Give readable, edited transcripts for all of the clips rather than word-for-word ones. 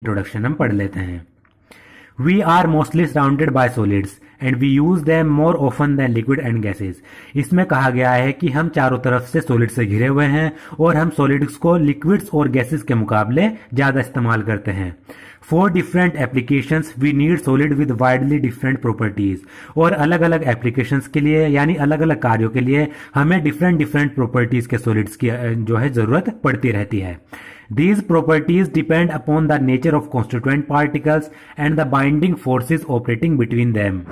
Introduction हम पढ़ लेते हैं। We are mostly surrounded by solids and we use them more often than liquid and gases. इसमें कहा गया है कि हम चारों तरफ से सॉलिड से घिरे हुए हैं और हम सॉलिड्स को लिक्विड्स और गैसेज के मुकाबले ज्यादा इस्तेमाल करते हैं। For different applications we need solid with widely different properties. और अलग अलग एप्लीकेशंस के लिए यानी अलग अलग कार्यों के लिए हमें डिफरेंट डिफरेंट प्रॉपर्टीज के सॉलिड्स की जो है जरूरत पड़ती रहती है। These properties depend upon the nature of constituent particles and the binding forces operating between them.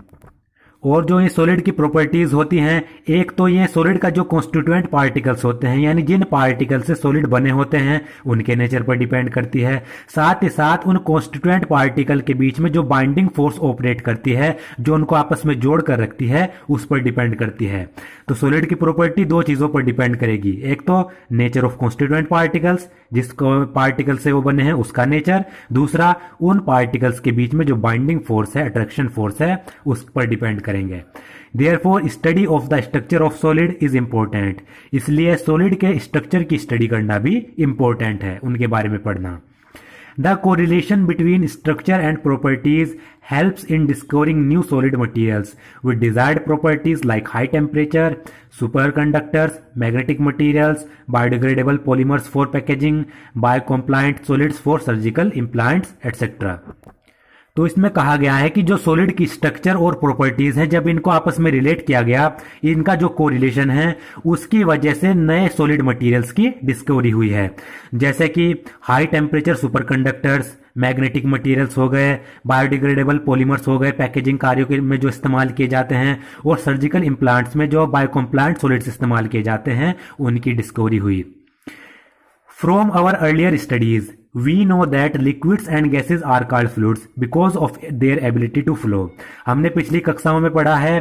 और जो ये सॉलिड की प्रॉपर्टीज होती हैं, एक तो ये सॉलिड का जो कॉन्स्टिट्यूएंट पार्टिकल्स होते हैं यानी जिन पार्टिकल से सॉलिड बने होते हैं उनके नेचर पर डिपेंड करती है। साथ ही साथ उन कॉन्स्टिट्यूएंट पार्टिकल के बीच में जो बाइंडिंग फोर्स ऑपरेट करती है, जो उनको आपस में जोड़ कर रखती है, उस पर डिपेंड करती है। तो सॉलिड की प्रॉपर्टी दो चीजों पर डिपेंड करेगी, एक तो नेचर ऑफ कॉन्स्टिट्यूएंट पार्टिकल्स, जिसको पार्टिकल से वो बने हैं उसका नेचर, दूसरा उन पार्टिकल्स के बीच में जो बाइंडिंग फोर्स है, अट्रैक्शन फोर्स है, उस पर डिपेंड करेंगे। Therefore, study of the structure of solid is important. इसलिए सॉलिड के स्ट्रक्चर की स्टडी करना भी इंपॉर्टेंट है, उनके बारे में पढ़ना। The correlation between structure and properties helps in discovering new solid materials with desired properties like high temperature, superconductors, magnetic materials, biodegradable polymers for packaging, biocompliant solids for surgical implants, etc. तो इसमें कहा गया है कि जो solid की structure और properties हैं, जब इनको आपस में रिलेट किया गया, इनका जो कोरिलेशन है उसकी वजह से नए सॉलिड मटेरियल्स की डिस्कवरी हुई है। जैसे कि high temperature superconductors, magnetic materials हो गए, बायोडिग्रेडेबल पॉलीमर्स हो गए, पैकेजिंग कार्यों में जो इस्तेमाल किए जाते हैं, और सर्जिकल इम्प्लांट्स में जो बायोकॉम्प्लांट सॉलिड्स इस्तेमाल किए जाते हैं, उनकी डिस्कवरी हुई। From our earlier studies, we know that liquids and gases are called fluids because of their ability to flow. हमने पिछली कक्षाओं में पढ़ा है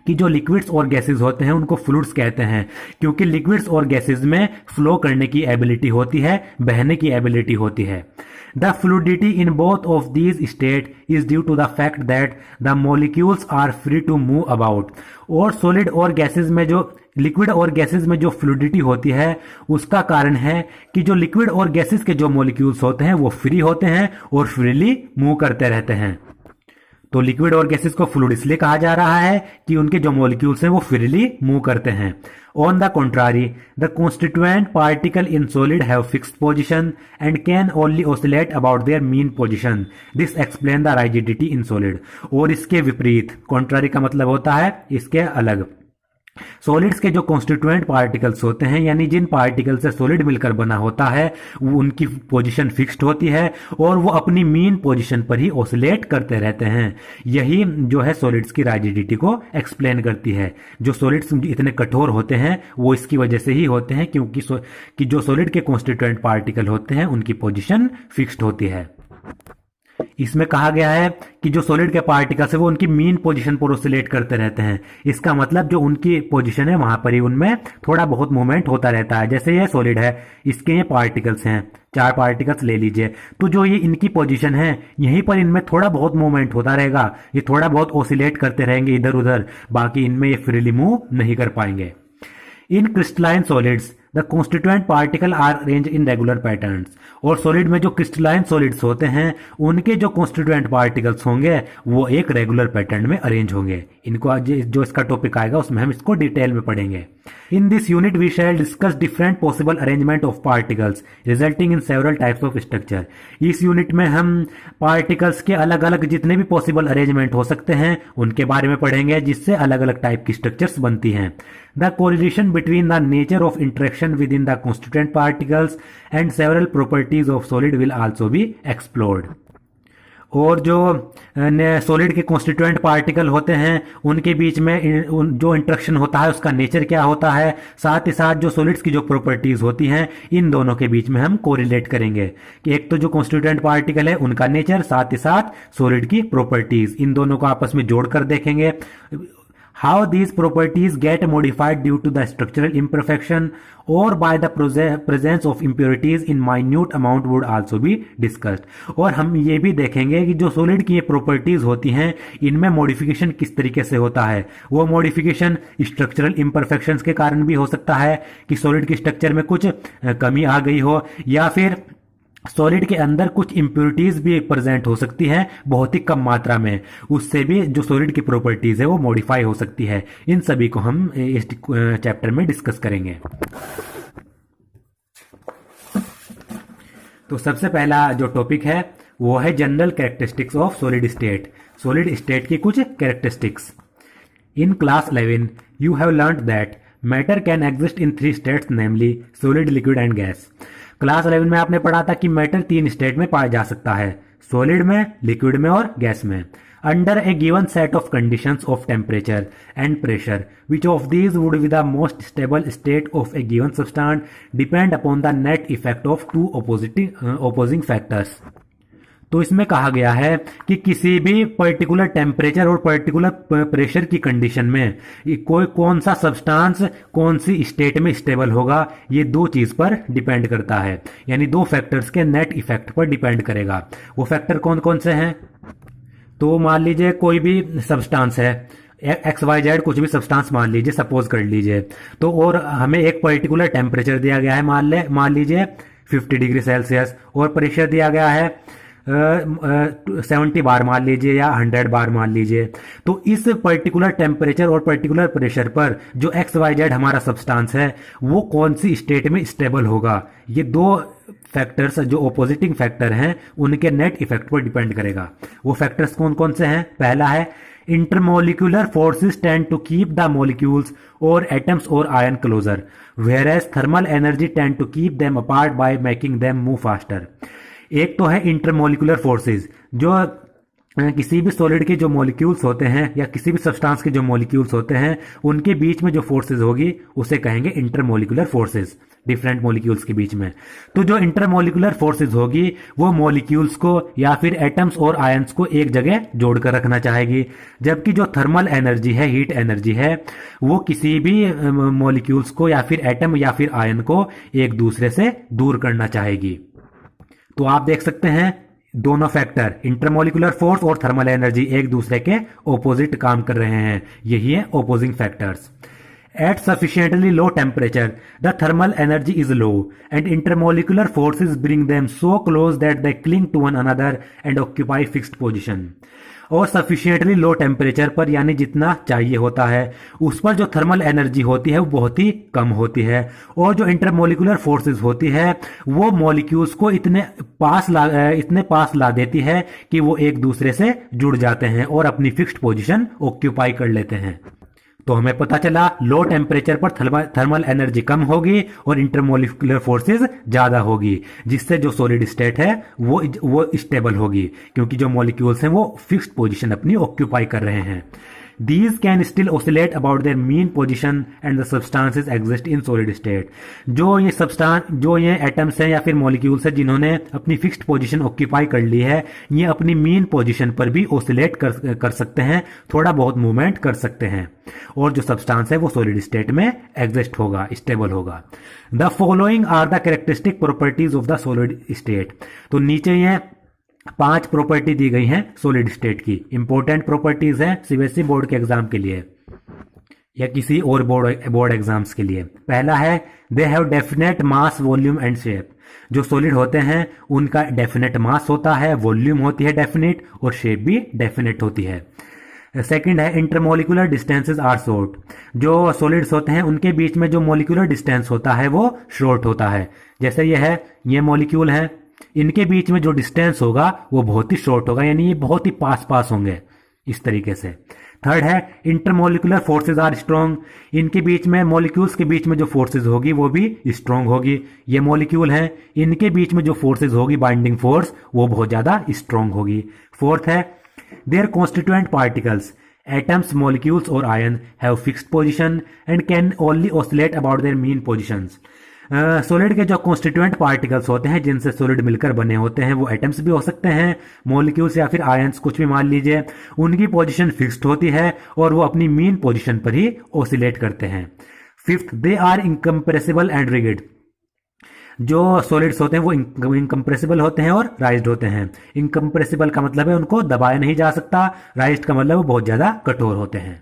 कि जो लिक्विड्स और गैसेस होते हैं उनको फ्लूइड्स कहते हैं, क्योंकि लिक्विड्स और गैसेस में फ्लो करने की एबिलिटी होती है, बहने की एबिलिटी होती है। The fluidity in both of these states is due to the fact that the molecules are free to move about. और सॉलिड और गैसेस में जो लिक्विड और गैसेस में जो फ्लूइडिटी होती है उसका कारण है कि जो लिक्विड और गैसेस के जो मॉलिक्यूल्स होते हैं वो फ्री होते हैं और फ्रीली मूव करते रहते हैं। तो लिक्विड और गैसेस को फ्लूइड इसलिए कहा जा रहा है कि उनके जो मॉलिक्यूल्स हैं वो फ्रीली मूव करते हैं। On the contrary, the constituent particle in solid have fixed position and can only oscillate about their mean position. This explain the rigidity in solid. और इसके विपरीत, कॉन्ट्रारी का मतलब होता है इसके अलग। सॉलिड्स के जो कॉन्स्टिट्यूएंट पार्टिकल्स होते हैं यानी जिन पार्टिकल से सॉलिड मिलकर बना होता है, वो उनकी पोजीशन फिक्स्ड होती है और वो अपनी मीन पोजीशन पर ही ऑसिलेट करते रहते हैं। यही जो है सॉलिड्स की राइजिडिटी को एक्सप्लेन करती है। जो सॉलिड्स इतने कठोर होते हैं वो इसकी वजह से ही होते हैं क्योंकि जो सॉलिड के कॉन्स्टिट्यूएंट पार्टिकल होते हैं उनकी पोजीशन फिक्स्ड होती है। इसमें कहा गया है कि जो सॉलिड के पार्टिकल्स है वो उनकी मीन पोजीशन पर ऑसिलेट करते रहते हैं। इसका मतलब जो उनकी पोजीशन है वहां पर ही उनमें थोड़ा बहुत मूवमेंट होता रहता है। जैसे ये सॉलिड है, इसके ये पार्टिकल्स हैं, 4 पार्टिकल्स ले लीजिए, तो जो ये इनकी पोजीशन है यहीं पर इनमें थोड़ा बहुत मूवमेंट होता रहेगा, ये थोड़ा बहुत ऑसिलेट करते रहेंगे इधर उधर, बाकी इनमें ये फ्रीली मूव नहीं कर पाएंगे। In crystalline solids the constituent particle are arrange in regular patterns. और सॉलिड में जो क्रिस्टलाइन सॉलिड्स होते हैं उनके जो कॉन्स्टिट्यूएंट पार्टिकल्स होंगे वो एक रेगुलर पैटर्न में अरेंज होंगे। इनको आज जो इसका टॉपिक आएगा उसमें हम इसको डिटेल में पढ़ेंगे। In this unit we shall discuss different possible arrangement of particles resulting in several types of structure. इस यूनिट में हम पार्टिकल्स के अलग अलग जितने भी पॉसिबल अरेंजमेंट हो सकते हैं उनके बारे में पढ़ेंगे, जिससे अलग अलग टाइप की स्ट्रक्चर्स बनती हैं। The correlation between the nature of interaction within the constituent particles and several properties of solid will also be explored. और जो सॉलिड के कॉन्स्टिट्यूएंट पार्टिकल होते हैं उनके बीच में जो इंटरेक्शन होता है उसका नेचर क्या होता है, साथ ही साथ जो सॉलिड्स की जो प्रॉपर्टीज होती हैं इन दोनों के बीच में हम कोरिलेट करेंगे कि एक तो जो कॉन्स्टिट्यूएंट पार्टिकल है उनका नेचर, साथ ही साथ सॉलिड की प्रॉपर्टीज, इन दोनों को आपस में जोड़कर देखेंगे। How these properties get modified due to the structural imperfection or by the presence of impurities in minute amount would also be discussed. और हम ये भी देखेंगे कि जो सॉलिड की ये प्रॉपर्टीज होती हैं इनमें मॉडिफिकेशन किस तरीके से होता है। वो मॉडिफिकेशन स्ट्रक्चरल इम्परफेक्शंस के कारण भी हो सकता है कि सॉलिड की स्ट्रक्चर में कुछ कमी आ गई हो, या फिर सॉलिड के अंदर कुछ इम्प्योरिटीज भी प्रेजेंट हो सकती हैं बहुत ही कम मात्रा में, उससे भी जो सॉलिड की प्रॉपर्टीज है वो मॉडिफाई हो सकती है। इन सभी को हम इस चैप्टर में डिस्कस करेंगे। तो सबसे पहला जो टॉपिक है वो है general characteristics of solid state, solid state की कुछ characteristics. In class 11 you have learned that matter can exist in 3 states, namely solid, liquid and gas. Class 11 में आपने पढ़ा था कि मैटर 3 स्टेट में पाया जा सकता है, सॉलिड में, लिक्विड में और गैस में। Under A given set of conditions of temperature and pressure which of these would be the most stable state of A given substance depend upon the net effect of 2 opposing factors. तो इसमें कहा गया है कि किसी भी particular temperature और particular pressure की कंडीशन में कोई कौन सा सब्सटेंस कौन सी स्टेट में स्टेबल होगा, ये 2 चीज पर डिपेंड करता है, यानी 2 फैक्टर्स के नेट इफेक्ट पर डिपेंड करेगा। वो फैक्टर कौन कौन से हैं? तो मान लीजिए कोई भी सब्सटेंस है, XYZ कुछ भी सब्सटेंस मान लीजिए, सपोज कर लीजिए, तो और हमें एक पर्टिकुलर टेम्परेचर दिया गया है, मान लीजिए 50 डिग्री सेल्सियस, और प्रेशर दिया गया है 70 बार मान लीजिए या 100 बार मान लीजिए। तो इस पर्टिकुलर टेम्परेचर और पर्टिकुलर प्रेशर पर जो XYZ हमारा सब्सटेंस है वो कौन सी स्टेट में स्टेबल होगा, ये 2 फैक्टर्स जो ओपोजिटिंग फैक्टर हैं उनके नेट इफेक्ट पर डिपेंड करेगा। वो फैक्टर्स कौन कौन से हैं? पहला है intermolecular forces tend to keep the molecules और एटम्स और ion closer, whereas thermal energy tend to keep them apart by making them move faster। एक तो है इंटरमोलिकुलर फोर्सेस, जो किसी भी सॉलिड के जो मॉलिक्यूल्स होते हैं या किसी भी सब्सटेंस के जो मॉलिक्यूल्स होते हैं उनके बीच में जो फोर्सेस होगी उसे कहेंगे इंटरमोलिकुलर फोर्सेस, डिफरेंट मॉलिक्यूल्स के बीच में। तो जो इंटरमोलिकुलर फोर्सेस होगी वो मॉलिक्यूल्स को या फिर एटम्स और आयंस को एक जगह जोड़कर रखना चाहेगी, जबकि जो थर्मल एनर्जी है, हीट एनर्जी है, वो किसी भी मॉलिक्यूल्स को या फिर एटम या फिर आयन को एक दूसरे से दूर करना चाहेगी। तो आप देख सकते हैं दोनों फैक्टर इंटरमोलिकुलर फोर्स और थर्मल एनर्जी एक दूसरे के ऑपोजिट काम कर रहे हैं, यही है opposing factors. At sufficiently low temperature, the thermal energy is low, and intermolecular forces bring them so close that they cling to one another and occupy fixed position। और sufficiently low temperature पर यानी जितना चाहिए होता है उस पर जो थर्मल एनर्जी होती है वो बहुत ही कम होती है, और जो इंटरमोलिकुलर फोर्सेस होती है वो मॉलिक्यूल्स को इतने पास ला देती है कि वो एक दूसरे से जुड़ जाते हैं और अपनी फिक्स्ड पोजीशन ऑक्यूपाई कर लेते हैं। तो हमें पता चला लो टेम्परेचर पर थर्मल एनर्जी कम होगी और इंटरमोलिकुलर फोर्सेस ज्यादा होगी, जिससे जो सॉलिड स्टेट है वो स्टेबल होगी, क्योंकि जो मॉलिक्यूल्स हैं वो फिक्स्ड पोजीशन अपनी ऑक्यूपाई कर रहे हैं। These can still oscillate about their mean position and the substances exist in solid state। जो ये एटम्स हैं या फिर मॉलिक्यूल्स हैं जिन्होंने अपनी फिक्स्ड पोजीशन ऑक्यूपाई कर ली है, ये अपनी मीन पोजीशन पर भी ओसिलेट कर सकते हैं, थोड़ा बहुत मूवमेंट कर सकते हैं, और जो सब्सटेंस है वो सॉलिड स्टेट में एग्जिस्ट होगा, स्टेबल होगा। The following are the characteristic properties of the solid state. तो नीचे ये 5 प्रॉपर्टी दी गई हैं सॉलिड स्टेट की, इंपॉर्टेंट प्रॉपर्टीज हैं सीबीएसई बोर्ड के एग्जाम के लिए या किसी और बोर्ड एग्जाम्स के लिए। पहला है they have definite mass, volume and shape. जो सॉलिड होते हैं उनका डेफिनेट मास होता है, वॉल्यूम होती है डेफिनेट, और शेप भी डेफिनेट होती है। सेकंड है इंटरमोलिकुलर डिस्टेंसेस आर शॉर्ट। जो सॉलिड्स होते हैं उनके बीच में जो मोलिकुलर डिस्टेंस होता है वो शॉर्ट होता है। जैसे ये मॉलिक्यूल है, इनके बीच में जो डिस्टेंस होगा वो बहुत ही शॉर्ट होगा, यानी ये बहुत ही पास होंगे इस तरीके से। थर्ड है इंटरमोलिकुलर फोर्सेज आर स्ट्रॉन्ग। इनके बीच में, मॉलिक्यूल्स के बीच में जो फोर्सेज होगी वो भी स्ट्रॉन्ग होगी। ये मॉलिक्यूल हैं, इनके बीच में जो फोर्सेज होगी, बाइंडिंग फोर्स, वो बहुत ज्यादा स्ट्रॉन्ग होगी। फोर्थ है their constituent particles, atoms, molecules और ion have fixed position and can only oscillate about their mean positions. Solid के जो कॉन्स्टिट्यूएंट पार्टिकल्स होते हैं जिनसे सॉलिड मिलकर बने होते हैं, वो एटम्स भी हो सकते हैं, मॉलिक्यूल्स या फिर आयंस, कुछ भी मान लीजिए, उनकी पोजीशन फिक्स्ड होती है और वो अपनी मीन पोजीशन पर ही ऑसिलेट करते हैं। Fifth, they are incompressible and rigid. जो सॉलिड्स होते हैं वो इनकम्प्रेसिबल होते हैं और राइज्ड होते हैं। इनकम्प्रेसिबल का मतलब है उनको दबाया नहीं जा सकता, राइज्ड का मतलब वो बहुत ज्यादा कठोर होते हैं।